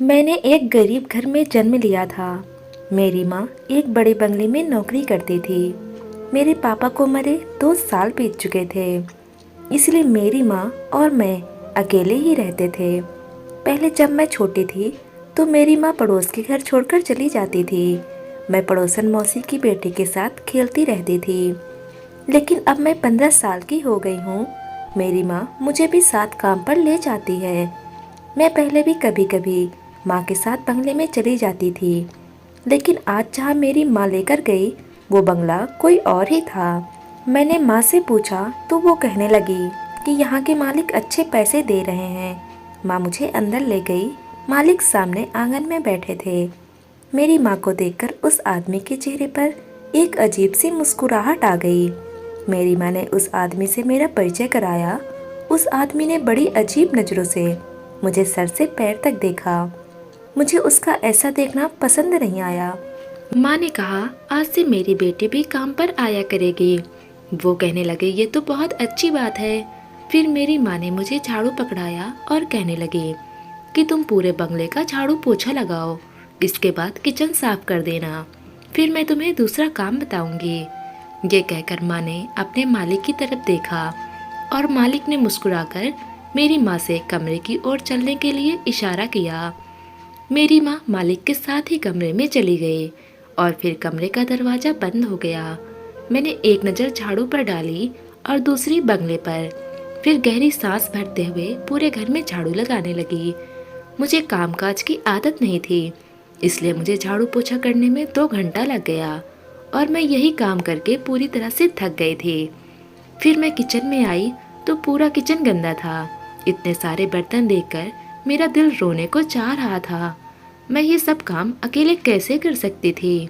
मैंने एक गरीब घर में जन्म लिया था। मेरी माँ एक बड़े बंगले में नौकरी करती थी। मेरे पापा को मरे 2 साल बीत चुके थे, इसलिए मेरी माँ और मैं अकेले ही रहते थे। पहले जब मैं छोटी थी तो मेरी माँ पड़ोस के घर छोड़कर चली जाती थी। मैं पड़ोसन मौसी की बेटी के साथ खेलती रहती थी। लेकिन अब मैं 15 साल की हो गई हूँ। मेरी माँ मुझे भी साथ काम पर ले जाती है। मैं पहले भी कभी कभी माँ के साथ बंगले में चली जाती थी, लेकिन आज जहाँ मेरी माँ लेकर गई वो बंगला कोई और ही था। मैंने माँ से पूछा तो वो कहने लगी कि यहाँ के मालिक अच्छे पैसे दे रहे हैं। माँ मुझे अंदर ले गई। मालिक सामने आंगन में बैठे थे। मेरी माँ को देखकर उस आदमी के चेहरे पर एक अजीब सी मुस्कुराहट आ गई। मेरी माँ ने उस आदमी से मेरा परिचय कराया। उस आदमी ने बड़ी अजीब नज़रों से मुझे सर से पैर तक देखा। मुझे उसका ऐसा देखना पसंद नहीं आया। माँ ने कहा, आज से मेरी बेटी भी काम पर आया करेगी। वो कहने लगे, ये तो बहुत अच्छी बात है। फिर मेरी माँ ने मुझे झाड़ू पकड़ाया और कहने लगी कि तुम पूरे बंगले का झाड़ू पोछा लगाओ, इसके बाद किचन साफ कर देना, फिर मैं तुम्हें दूसरा काम बताऊंगी। ये कहकर माँ ने अपने मालिक की तरफ देखा और मालिक ने मुस्कुराकर मेरी माँ से कमरे की ओर चलने के लिए इशारा किया। मेरी माँ मालिक के साथ ही कमरे में चली गई और फिर कमरे का दरवाज़ा बंद हो गया। मैंने एक नज़र झाड़ू पर डाली और दूसरी बंगले पर, फिर गहरी सांस भरते हुए पूरे घर में झाड़ू लगाने लगी। मुझे कामकाज की आदत नहीं थी, इसलिए मुझे झाड़ू पोछा करने में 2 घंटा लग गया और मैं यही काम करके पूरी तरह से थक गई थी। फिर मैं किचन में आई तो पूरा किचन गंदा था। इतने सारे बर्तन देखकर मेरा दिल रोने को चाह रहा था। मैं ये सब काम अकेले कैसे कर सकती थी।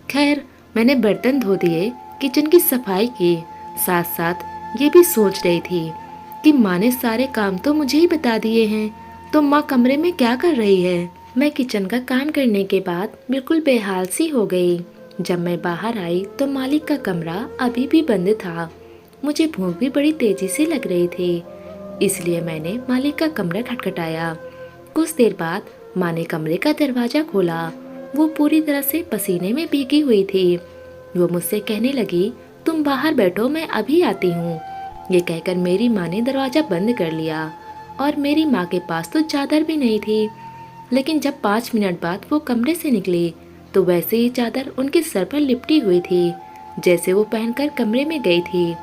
खैर, मैंने बर्तन धो दिए, किचन की सफाई की, साथ साथ ये भी सोच रही थी कि माँ ने सारे काम तो मुझे ही बता दिए हैं, तो माँ कमरे में क्या कर रही है। मैं किचन का काम करने के बाद बिल्कुल बेहाल सी हो गई। जब मैं बाहर आई तो मालिक का कमरा अभी भी बंद था। मुझे भूख भी बड़ी तेजी से लग रही थी, इसलिए मैंने मालिक का कमरा खटखटाया। कुछ देर बाद माँ ने कमरे का दरवाजा खोला। वो पूरी तरह से पसीने में भीगी हुई थी। वो मुझसे कहने लगी, तुम बाहर बैठो, मैं अभी आती हूँ। ये कहकर मेरी माँ ने दरवाजा बंद कर लिया और मेरी माँ के पास तो चादर भी नहीं थी। लेकिन जब 5 मिनट बाद वो कमरे से निकली तो वैसे ही चादर उनके सर पर लिपटी हुई थी, जैसे वो पहनकर कमरे में गई थी।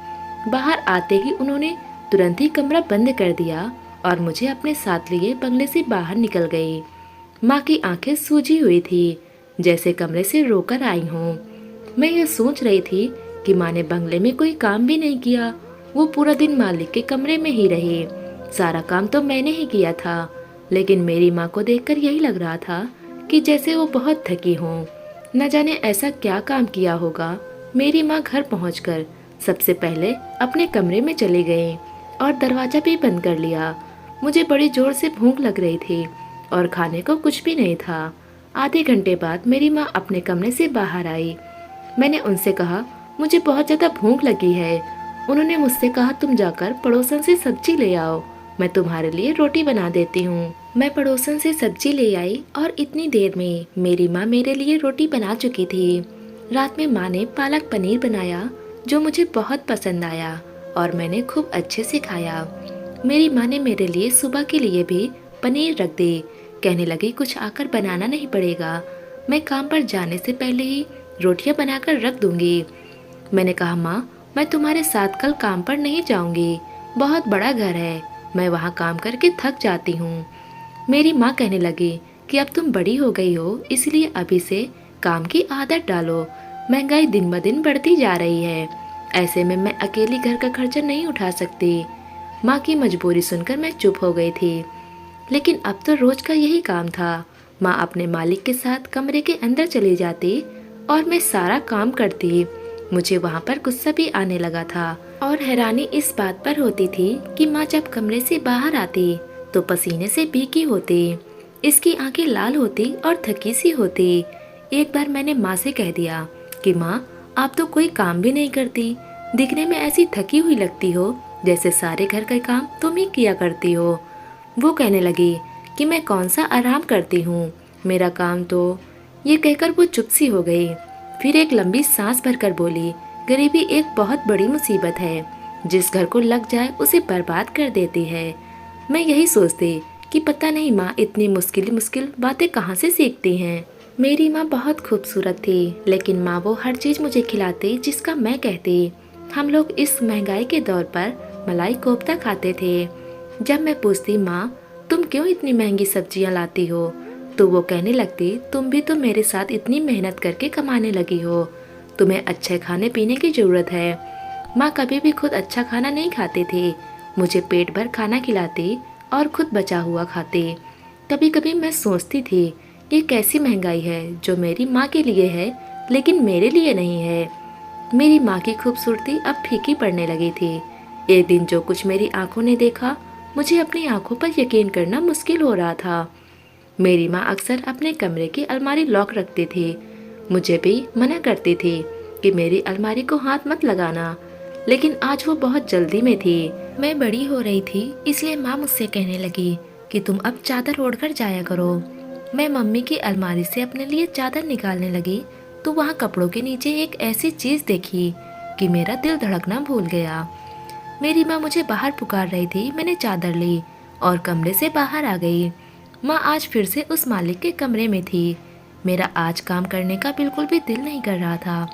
बाहर आते ही उन्होंने तुरंत ही कमरा बंद कर दिया और मुझे अपने साथ लिए बंगले से बाहर निकल गई। माँ की आंखें सूजी हुई थी, जैसे कमरे से रोकर आई हूँ। मैं यह सोच रही थी कि माँ ने बंगले में कोई काम भी नहीं किया। वो पूरा दिन मालिक के कमरे में ही रही। सारा काम तो मैंने ही किया था, लेकिन मेरी माँ को देखकर यही लग रहा था कि जैसे वो बहुत थकी हों। न जाने ऐसा क्या काम किया होगा। मेरी माँ घर पहुँचकर सबसे पहले अपने कमरे में चली गई और दरवाजा भी बंद कर लिया। मुझे बड़ी जोर से भूख लग रही थी और खाने को कुछ भी नहीं था। आधे घंटे बाद मेरी माँ अपने कमरे से बाहर आई। मैंने उनसे कहा, मुझे बहुत ज़्यादा भूख लगी है। उन्होंने मुझसे कहा, तुम जाकर पड़ोसन से सब्जी ले आओ, मैं तुम्हारे लिए रोटी बना देती हूँ। मैं पड़ोसन से सब्जी ले आई और इतनी देर में मेरी माँ मेरे लिए रोटी बना चुकी थी। रात में माँ ने पालक पनीर बनाया जो मुझे बहुत पसंद आया और मैंने खूब अच्छे से खाया। मेरी माँ ने मेरे लिए सुबह के लिए भी पनीर रख दी। कहने लगी, कुछ आकर बनाना नहीं पड़ेगा, मैं काम पर जाने से पहले ही रोटियां बनाकर रख दूंगी। मैंने कहा, माँ मैं तुम्हारे साथ कल काम पर नहीं जाऊंगी, बहुत बड़ा घर है, मैं वहाँ काम करके थक जाती हूँ। मेरी माँ कहने लगी कि अब तुम बड़ी हो गई हो, इसलिए अभी से काम की आदत डालो। महंगाई दिन ब दिन बढ़ती जा रही है, ऐसे में मैं अकेली घर का खर्चा नहीं उठा सकती। माँ की मजबूरी सुनकर मैं चुप हो गई थी, लेकिन अब तो रोज का यही काम था। माँ अपने मालिक के साथ कमरे के अंदर चली जाती और मैं सारा काम करती। मुझे वहाँ पर गुस्सा भी आने लगा था और हैरानी इस बात पर होती थी कि माँ जब कमरे से बाहर आती तो पसीने से भीगी होती, इसकी आंखें लाल होती और थकी सी होती। एक बार मैंने माँ से कह दिया कि माँ आप तो कोई काम भी नहीं करती, दिखने में ऐसी थकी हुई लगती हो जैसे सारे घर का काम तुम ही किया करती हो। वो कहने लगी कि मैं कौन सा आराम करती हूँ, मेरा काम तो। ये कहकर वो चुप सी हो गई। फिर एक लंबी सांस भरकर बोली, गरीबी एक बहुत बड़ी मुसीबत है, जिस घर को लग जाए उसे बर्बाद कर देती है। मैं यही सोचती कि पता नहीं माँ इतनी मुश्किल मुश्किल बातें कहाँ से सीखती हैं। मेरी माँ बहुत खूबसूरत थी, लेकिन माँ वो हर चीज़ मुझे खिलाती जिसका मैं कहती। हम लोग इस महंगाई के दौर पर मलाई कोफ्ता खाते थे। जब मैं पूछती, माँ तुम क्यों इतनी महंगी सब्जियाँ लाती हो, तो वो कहने लगती, तुम भी तो मेरे साथ इतनी मेहनत करके कमाने लगी हो, तुम्हें अच्छे खाने पीने की ज़रूरत है। माँ कभी भी खुद अच्छा खाना नहीं खाती थी, मुझे पेट भर खाना खिलाती और खुद बचा हुआ खाती। कभी कभी मैं सोचती थी, ये कैसी महंगाई है जो मेरी माँ के लिए है लेकिन मेरे लिए नहीं है। मेरी माँ की खूबसूरती अब फीकी पड़ने लगी थी। एक दिन जो कुछ मेरी आंखों ने देखा, मुझे अपनी आंखों पर यकीन करना मुश्किल हो रहा था। मेरी माँ अक्सर अपने कमरे की अलमारी लॉक रखती थी। मुझे भी मना करती थी कि मेरी अलमारी को हाथ मत लगाना, लेकिन आज वो बहुत जल्दी में थी। मैं बड़ी हो रही थी, इसलिए माँ मुझसे कहने लगी कि तुम अब चादर ओढ़कर जाया करो। मैं मम्मी की अलमारी से अपने लिए चादर निकालने लगी तो वहाँ कपड़ों के नीचे एक ऐसी चीज़ देखी कि मेरा दिल धड़कना भूल गया। मेरी माँ मुझे बाहर पुकार रही थी। मैंने चादर ली और कमरे से बाहर आ गई। माँ आज फिर से उस मालिक के कमरे में थी। मेरा आज काम करने का बिल्कुल भी दिल नहीं कर रहा था।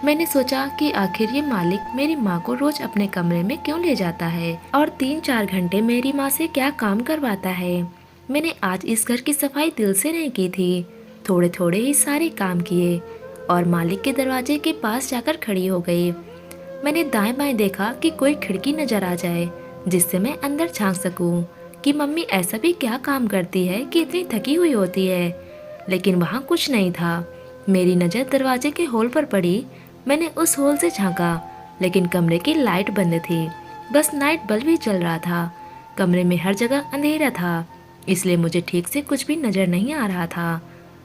मैंने सोचा कि आखिर ये मालिक मेरी माँ को रोज अपने कमरे में क्यों ले जाता है और 3-4 घंटे मेरी माँ से क्या काम करवाता है। मैंने आज इस घर की सफाई दिल से नहीं की थी, थोड़े थोड़े ही सारे काम किए और मालिक के दरवाजे के पास जाकर खड़ी हो गई। मैंने दाएं बाएं देखा कि कोई खिड़की नजर आ जाए जिससे मैं अंदर झांक सकूं कि मम्मी ऐसा भी क्या काम करती है कि इतनी थकी हुई होती है, लेकिन वहाँ कुछ नहीं था। मेरी नज़र दरवाजे के होल पर पड़ी। मैंने उस होल से झांका, लेकिन कमरे की लाइट बंद थी, बस नाइट बल्ब ही जल रहा था। कमरे में हर जगह अंधेरा था, इसलिए मुझे ठीक से कुछ भी नज़र नहीं आ रहा था।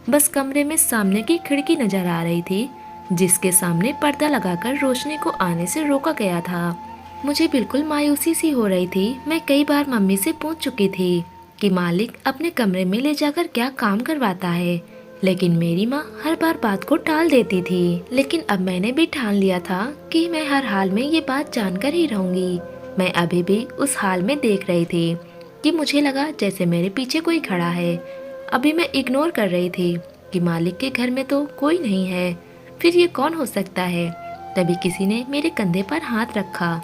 बस कमरे में सामने की खिड़की नज़र आ रही थी, जिसके सामने पर्दा लगाकर रोशनी को आने से रोका गया था। मुझे बिल्कुल मायूसी सी हो रही थी। मैं कई बार मम्मी से पूछ चुकी थी कि मालिक अपने कमरे में ले जाकर क्या काम करवाता है, लेकिन मेरी माँ हर बार बात को टाल देती थी। लेकिन अब मैंने भी ठान लिया था कि मैं हर हाल में ये बात जानकर ही रहूंगी। मैं अभी भी उस हाल में देख रही थी कि मुझे लगा जैसे मेरे पीछे कोई खड़ा है। अभी मैं इग्नोर कर रही थी कि मालिक के घर में तो कोई नहीं है, फिर ये कौन हो सकता है। तभी किसी ने मेरे कंधे पर हाथ रखा।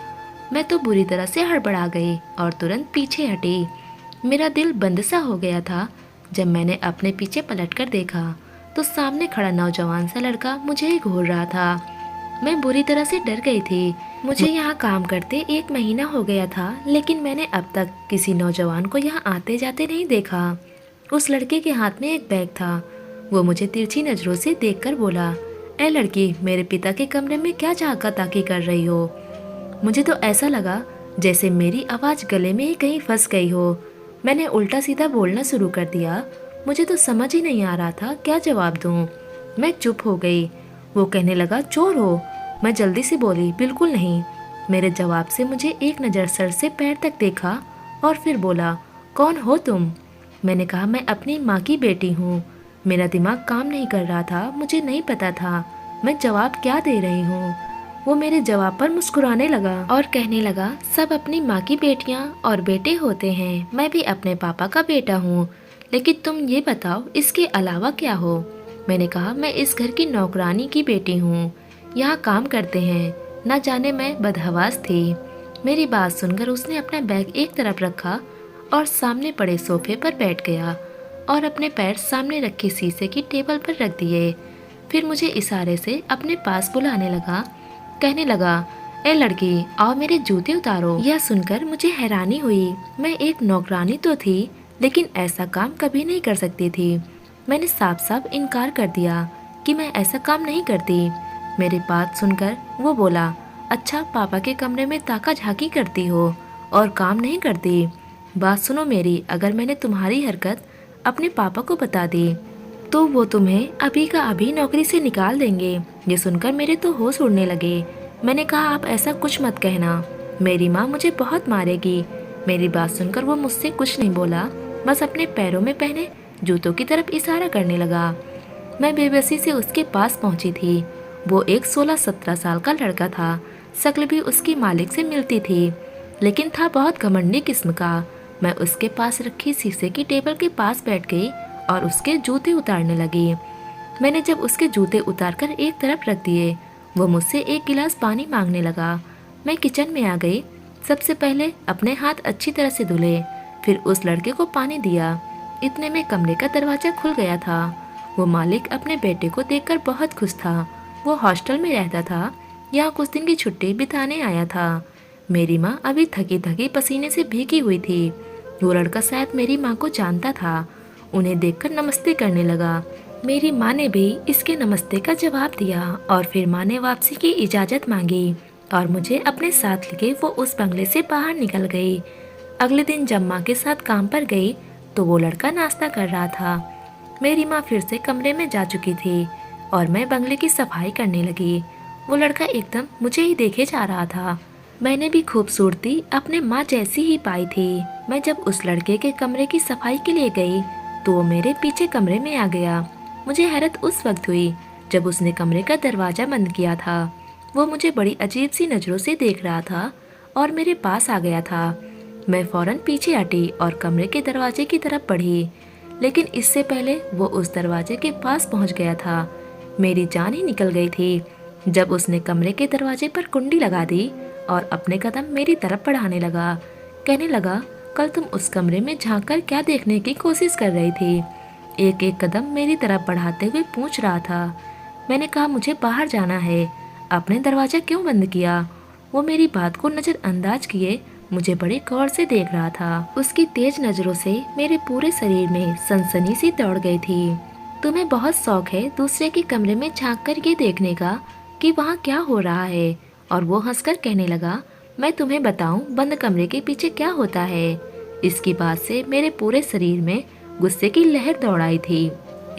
मैं तो बुरी तरह से हड़बड़ा गई और तुरंत पीछे हटी। मेरा दिल बंद सा हो गया था। जब मैंने अपने पीछे पलटकर देखा तो सामने खड़ा नौजवान सा लड़का मुझे ही घूर रहा था। मैं बुरी तरह से डर गई थी। मुझे यहाँ काम करते 1 महीना हो गया था, लेकिन मैंने अब तक किसी नौजवान को यहाँ आते जाते नहीं देखा। उस लड़के के हाथ में एक बैग था। वो मुझे तिरछी नजरों से देखकर बोला, ए लड़की, मेरे पिता के कमरे में क्या झांका ताकी कर रही हो। मुझे तो ऐसा लगा जैसे मेरी आवाज़ गले में ही कहीं फंस गई हो। मैंने उल्टा सीधा बोलना शुरू कर दिया। मुझे तो समझ ही नहीं आ रहा था क्या जवाब दूं। मैं चुप हो गई। वो कहने लगा, चोर हो। मैं जल्दी से बोली, बिल्कुल नहीं। मेरे जवाब से मुझे एक नज़र सर से पैर तक देखा और फिर बोला, कौन हो तुम। मैंने कहा, मैं अपनी माँ की बेटी हूँ। मेरा दिमाग काम नहीं कर रहा था। मुझे नहीं पता था मैं जवाब क्या दे रही हूँ। वो मेरे जवाब पर मुस्कुराने लगा और कहने लगा, सब अपनी माँ की बेटियाँ और बेटे होते हैं। मैं भी अपने पापा का बेटा हूँ, लेकिन तुम ये बताओ इसके अलावा क्या हो। मैंने कहा, मैं इस घर की नौकरानी की बेटी हूँ, यहाँ काम करते हैं। न जाने मैं बदहवास थी। मेरी बात सुनकर उसने अपना बैग एक तरफ रखा और सामने पड़े सोफे पर बैठ गया और अपने पैर सामने रखी शीशे की टेबल पर रख दिए। फिर मुझे इशारे से अपने पास बुलाने लगा। कहने लगा, ए लड़की, आओ मेरे जूते उतारो। यह सुनकर मुझे हैरानी हुई। मैं एक नौकरानी तो थी, लेकिन ऐसा काम कभी नहीं कर सकती थी। मैंने साफ साफ इनकार कर दिया कि मैं ऐसा काम नहीं करती। मेरी बात सुनकर वो बोला, अच्छा, पापा के कमरे में ताका झाकी करती हो और काम नहीं करती। बात सुनो मेरी, अगर मैंने तुम्हारी हरकत अपने पापा को बता दी तो वो तुम्हें अभी का अभी नौकरी से निकाल देंगे। ये सुनकर मेरे तो होश उड़ने लगे। मैंने कहा, आप ऐसा कुछ मत कहना, मेरी माँ मुझे बहुत मारेगी। मेरी बात सुनकर वो मुझसे कुछ नहीं बोला। बस अपने पैरों में पहने जूतों की तरफ इशारा करने लगा। मैं बेबसी से उसके पास पहुंची थी। वो एक 16-17 साल का लड़का था। शक्ल भी उसकी मालिक से मिलती थी, लेकिन था बहुत घमंडी किस्म का। मैं उसके पास रखी शीशे की टेबल के पास बैठ गई और उसके जूते उतारने लगी। मैंने जब उसके जूते उतारकर एक तरफ रख दिए, वो मुझसे एक गिलास पानी मांगने लगा। मैं किचन में आ गई। सबसे पहले अपने हाथ अच्छी तरह से धुले, फिर उस लड़के को पानी दिया। इतने में कमरे का दरवाजा खुल गया था। वो मालिक अपने बेटे को देखकर बहुत खुश था। वो हॉस्टल में रहता था, यहाँ कुछ दिन की छुट्टी बिताने आया था। मेरी माँ अभी थकी थकी पसीने से भीगी हुई थी। वो लड़का शायद मेरी माँ को जानता था। उन्हें देखकर नमस्ते करने लगा। मेरी माँ ने भी इसके नमस्ते का जवाब दिया और फिर माँ ने वापसी की इजाज़त मांगी और मुझे अपने साथ लेके वो उस बंगले से बाहर निकल गई। अगले दिन जब माँ के साथ काम पर गई तो वो लड़का नाश्ता कर रहा था। मेरी माँ फिर से कमरे में जा चुकी थी और मैं बंगले की सफाई करने लगी। वो लड़का एकदम मुझे ही देखे जा रहा था। मैंने भी खूबसूरती अपने माँ जैसी ही पाई थी। मैं जब उस लड़के के कमरे की सफाई के लिए गई तो वो मेरे पीछे कमरे में आ गया। मुझे हैरत उस वक्त हुई जब उसने कमरे का दरवाज़ा बंद किया था। वो मुझे बड़ी अजीब सी नज़रों से देख रहा था और मेरे पास आ गया था। मैं फौरन पीछे हटी और कमरे के दरवाजे की तरफ बढ़ी, लेकिन इससे पहले वो उस दरवाजे के पास पहुंच गया था। मेरी जान ही निकल गई थी जब उसने कमरे के दरवाजे पर कुंडी लगा दी और अपने कदम मेरी तरफ बढ़ाने लगा। कहने लगा, कल तुम उस कमरे में झांक कर क्या देखने की कोशिश कर रही थी? एक एक कदम मेरी तरफ बढ़ाते हुए पूछ रहा था। मैंने कहा, मुझे बाहर जाना है। आपने दरवाज़ा क्यों बंद किया? वो मेरी बात को नज़रअंदाज किए मुझे बड़ी गौर से देख रहा था। उसकी तेज नज़रों से मेरे पूरे शरीर में सनसनी सी दौड़ गई थी। तुम्हें बहुत शौक है दूसरे के कमरे में झांक कर ये देखने का कि वहाँ क्या हो रहा है। और वो हंसकर कहने लगा, मैं तुम्हें बताऊं बंद कमरे के पीछे क्या होता है। इसकी बात से मेरे पूरे शरीर में गुस्से की लहर दौड़ आई थी।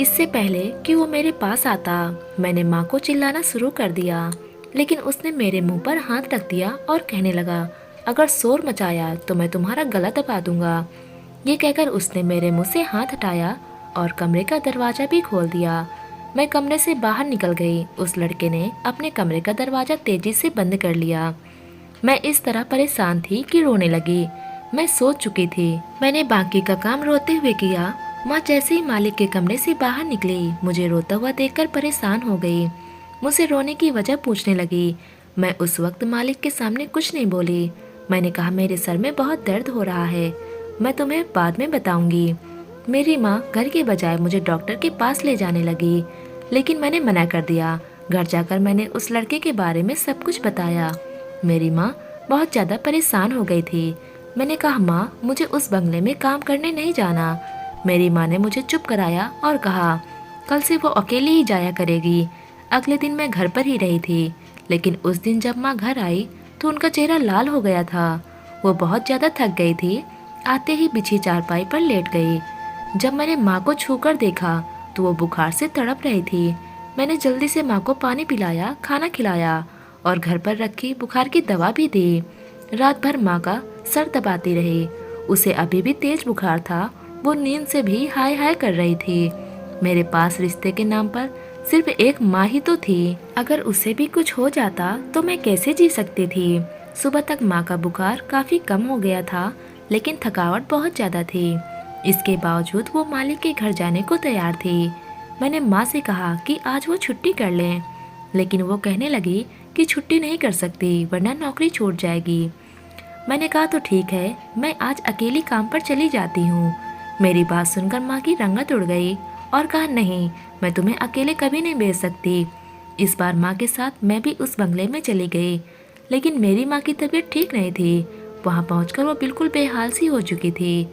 इससे पहले कि वो मेरे पास आता, मैंने माँ को चिल्लाना शुरू कर दिया, लेकिन उसने मेरे मुंह पर हाथ रख दिया और कहने लगा, अगर शोर मचाया तो मैं तुम्हारा गला दबा दूंगा। ये कहकर उसने मेरे मुंह से हाथ हटाया और कमरे का दरवाजा भी खोल दिया। मैं कमरे से बाहर निकल गई। उस लड़के ने अपने कमरे का दरवाजा तेजी से बंद कर लिया। मैं इस तरह परेशान थी कि रोने लगी। मैं सोच चुकी थी। मैंने बाकी का काम रोते हुए किया। माँ जैसे ही मालिक के कमरे से बाहर निकली, मुझे रोता हुआ देखकर परेशान हो गई। मुझसे रोने की वजह पूछने लगी। मैं उस वक्त मालिक के सामने कुछ नहीं बोली। मैंने कहा, मेरे सर में बहुत दर्द हो रहा है, मैं तुम्हें बाद में बताऊंगी। मेरी माँ घर के बजाय मुझे डॉक्टर के पास ले जाने लगी, लेकिन मैंने मना कर दिया। घर जाकर मैंने उस लड़के के बारे में सब कुछ बताया। मेरी माँ बहुत ज़्यादा परेशान हो गई थी। मैंने कहा, माँ मुझे उस बंगले में काम करने नहीं जाना। मेरी माँ ने मुझे चुप कराया और कहा, कल से वो अकेली ही जाया करेगी। अगले दिन मैं घर पर ही रही थी, लेकिन उस दिन जब माँ घर आई तो उनका चेहरा लाल हो गया था। वो बहुत ज़्यादा थक गई थी। आते ही बिछी चारपाई पर लेट गई। जब मैंने माँ को छूकर देखा तो वो बुखार से तड़प रही थी। मैंने जल्दी से माँ को पानी पिलाया, खाना खिलाया और घर पर रखी बुखार की दवा भी दी। रात भर माँ का सर दबाती रही। उसे अभी भी तेज बुखार था। वो नींद से भी हाय हाय कर रही थी। मेरे पास रिश्ते के नाम पर सिर्फ एक माँ ही तो थी। अगर उसे भी कुछ हो जाता तो मैं कैसे जी सकती थी। सुबह तक माँ का बुखार काफ़ी कम हो गया था, लेकिन थकावट बहुत ज़्यादा थी। इसके बावजूद वो मालिक के घर जाने को तैयार थी। मैंने माँ से कहा कि आज वो छुट्टी कर लें, लेकिन वो कहने लगी कि छुट्टी नहीं कर सकती वरना नौकरी छूट जाएगी। मैंने कहा, तो ठीक है, मैं आज अकेली काम पर चली जाती हूँ। मेरी बात सुनकर माँ की रंगत उड़ गई और कहा, नहीं, मैं तुम्हें अकेले कभी नहीं भेज सकती। इस बार माँ के साथ मैं भी उस बंगले में चली गई, लेकिन मेरी माँ की तबीयत ठीक नहीं थी। वहाँ पहुँचकर वो बिल्कुल बेहाल सी हो चुकी थी।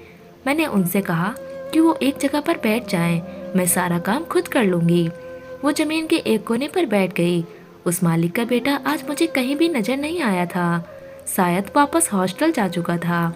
मैंने उनसे कहा कि वो एक जगह पर बैठ जाएं, मैं सारा काम खुद कर लूँगी। वो ज़मीन के एक कोने पर बैठ गई। उस मालिक का बेटा आज मुझे कहीं भी नज़र नहीं आया था। शायद वापस हॉस्टल जा चुका था।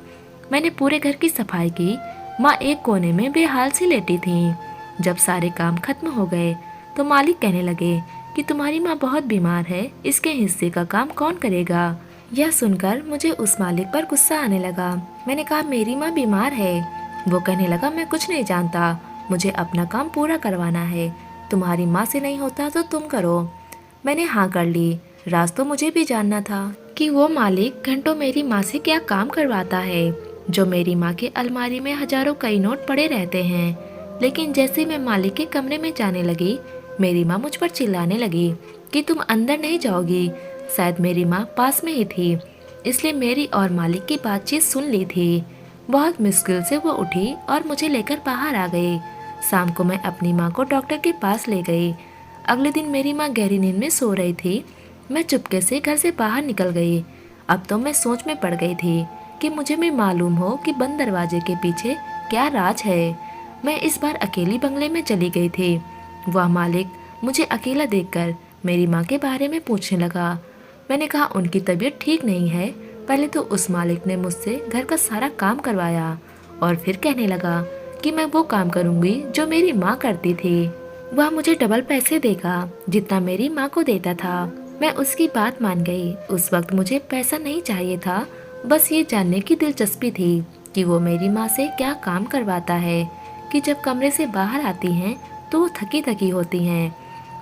मैंने पूरे घर की सफाई की। माँ एक कोने में बेहाल सी लेटी थी। जब सारे काम खत्म हो गए तो मालिक कहने लगे कि तुम्हारी माँ बहुत बीमार है, इसके हिस्से का काम कौन करेगा। यह सुनकर मुझे उस मालिक पर गुस्सा आने लगा। मैंने कहा, मेरी माँ बीमार है, वो कहने लगा, मैं कुछ नहीं जानता, मुझे अपना काम पूरा करवाना है, तुम्हारी माँ से नहीं होता तो तुम करो। मैंने हाँ कर ली। राज तो मुझे भी जानना था कि वो मालिक घंटों मेरी माँ से क्या काम करवाता है, जो मेरी माँ के अलमारी में हजारों कई नोट पड़े रहते हैं। लेकिन जैसे मैं मालिक के कमरे में जाने लगी, मेरी माँ मुझ पर चिल्लाने लगी कि तुम अंदर नहीं जाओगी। शायद मेरी माँ पास में ही थी, इसलिए मेरी और मालिक की बातचीत सुन ली थी। बहुत मुश्किल से वो उठी और मुझे लेकर बाहर आ गई। शाम को मैं अपनी माँ को डॉक्टर के पास ले गई। अगले दिन मेरी माँ गहरी नींद में सो रही थी। मैं चुपके से घर से बाहर निकल गई। अब तो मैं सोच में पड़ गई थी कि मुझे भी मालूम हो कि बंद दरवाजे के पीछे क्या राज है। मैं इस बार अकेली बंगले में चली गई थी। वह मालिक मुझे अकेला देखकर मेरी माँ के बारे में पूछने लगा। मैंने कहा उनकी तबीयत ठीक नहीं है। पहले तो उस मालिक ने मुझसे घर का सारा काम करवाया और फिर कहने लगा कि मैं वो काम करूंगी जो मेरी माँ करती थी। वह मुझे डबल पैसे देगा जितना मेरी माँ को देता था। मैं उसकी बात मान गई। उस वक्त मुझे पैसा नहीं चाहिए था, बस ये जानने की दिलचस्पी थी कि वो मेरी माँ से क्या काम करवाता है कि जब कमरे से बाहर आती हैं तो वो थकी थकी होती हैं।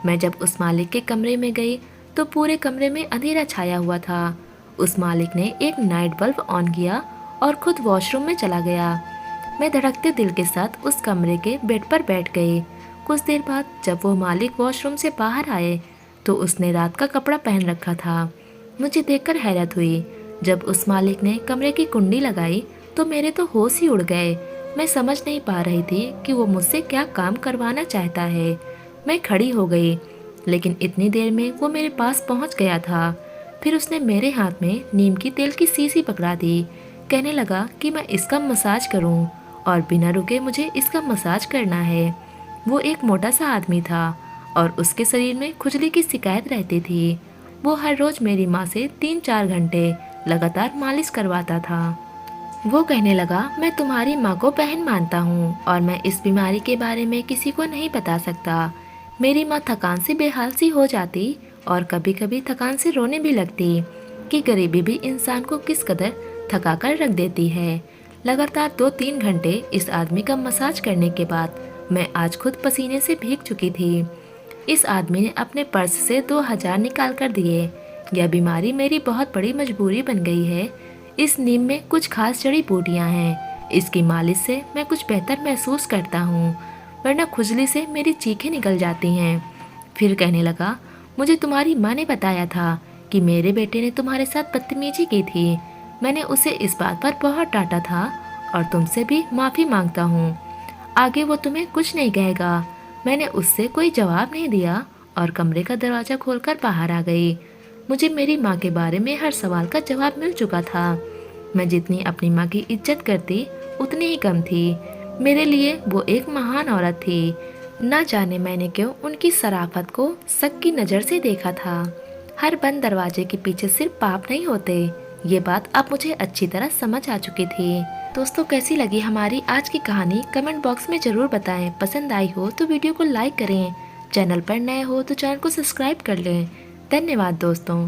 मैं जब उस मालिक के कमरे में गई तो पूरे कमरे में अंधेरा छाया हुआ था। उस मालिक ने एक नाइट बल्ब ऑन किया और खुद वॉशरूम में चला गया। मैं धड़कते दिल के साथ उस कमरे के बेड पर बैठ गई। कुछ देर बाद जब वो मालिक वॉशरूम से बाहर आए तो उसने रात का कपड़ा पहन रखा था। मुझे देखकर हैरत हुई। जब उस मालिक ने कमरे की कुंडी लगाई तो मेरे तो होश ही उड़ गए। मैं समझ नहीं पा रही थी कि वो मुझसे क्या काम करवाना चाहता है। मैं खड़ी हो गई, लेकिन इतनी देर में वो मेरे पास पहुंच गया था। फिर उसने मेरे हाथ में नीम की तेल की शीशी पकड़ा दी। कहने लगा कि मैं इसका मसाज करूं और बिना रुके मुझे इसका मसाज करना है। वो एक मोटा सा आदमी था और उसके शरीर में खुजली की शिकायत रहती थी। वो हर रोज मेरी माँ से 3-4 घंटे लगातार मालिश करवाता था। वो कहने लगा, मैं तुम्हारी माँ को बहन मानता हूँ और मैं इस बीमारी के बारे में किसी को नहीं बता सकता। मेरी माँ थकान से बेहाल सी हो जाती और कभी कभी थकान से रोने भी लगती कि गरीबी भी इंसान को किस कदर थका कर रख देती है। लगातार 2-3 घंटे इस आदमी का मसाज करने के बाद मैं आज खुद पसीने से भीग चुकी थी। इस आदमी ने अपने पर्स से 2000 निकाल कर दिए। यह बीमारी मेरी बहुत बड़ी मजबूरी बन गई है। इस नीम में कुछ खास जड़ी बूटियाँ हैं। इसकी मालिश से मैं कुछ बेहतर महसूस करता हूँ, वरना खुजली से मेरी चीखें निकल जाती हैं। फिर कहने लगा, मुझे तुम्हारी माँ ने बताया था कि मेरे बेटे ने तुम्हारे साथ बदतमीजी की थी। मैंने उसे इस बात पर बहुत डांटा था और तुमसे भी माफ़ी मांगता हूँ। आगे वो तुम्हें कुछ नहीं कहेगा। मैंने उससे कोई जवाब नहीं दिया और कमरे का दरवाज़ा खोलकर बाहर आ गई। मुझे मेरी माँ के बारे में हर सवाल का जवाब मिल चुका था। मैं जितनी अपनी माँ की इज्जत करती उतनी ही कम थी। मेरे लिए वो एक महान औरत थी। ना जाने मैंने क्यों उनकी शराफत को शक की नज़र से देखा था। हर बंद दरवाजे के पीछे सिर्फ पाप नहीं होते, ये बात अब मुझे अच्छी तरह समझ आ चुकी थी। दोस्तों, कैसी लगी हमारी आज की कहानी कमेंट बॉक्स में ज़रूर बताएं। पसंद आई हो तो वीडियो को लाइक करें। चैनल पर नए हो तो चैनल को सब्सक्राइब कर लें। धन्यवाद दोस्तों।